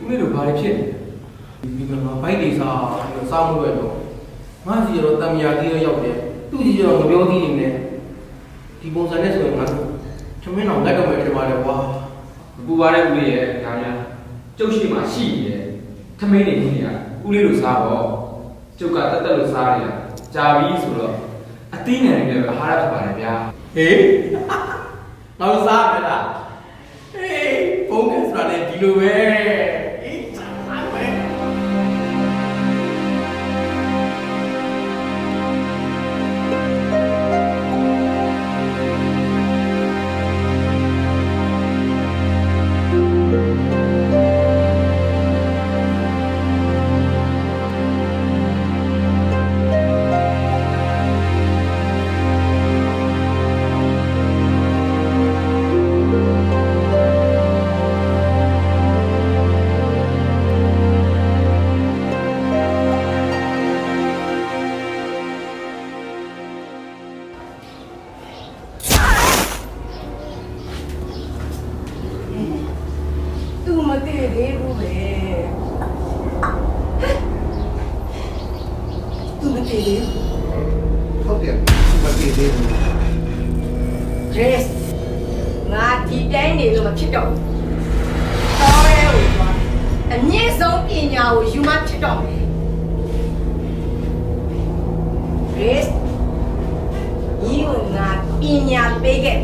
မေတို့ဘာတွေဖြစ်နေလဲဒီမှာဘိုက်တွေစားစားမလို့ရတော့ငါစီရောတံမြာကြီးရောရောက်တယ်သူ့ကြီးရောမပြောသေးနေနဲ့ဒီပုံစံနဲ့ဆိုရင်ငါသမင်းအောင်လက်တော့မယ်ထင်ပါတယ်ကွာပူပါတဲ့ဦးလေးရဲ့ဒါများကျုပ်ရှိမှရှိတယ်သမင်းနေကြီးကဦးလေးလိုစားတော့ကျုပ်ကတက်တက်လို့စားရတယ်ကြာပြီဆိုတော့အသီးနယ်တွေလည်းအားရဖြစ်ပါတယ်ဗျာဟေးငါစားမယ်လားဟေးပုံကစရတယ်ဒီလိုပဲအေးစားမယ် သူမတည်သေးဘူးပဲသူမတည်သေးဘူး ဟုတ်တယ်မတည်သေးဘူး Grace ငါဒီတိုင်းနေလို့မဖြစ်တော့ဘူးတော်ရဲကိုသွားအမြင့်ဆုံးပညာကိုယူမှဖြစ်တော့မယ် Grace ဒီကငါပညာပေးခဲ့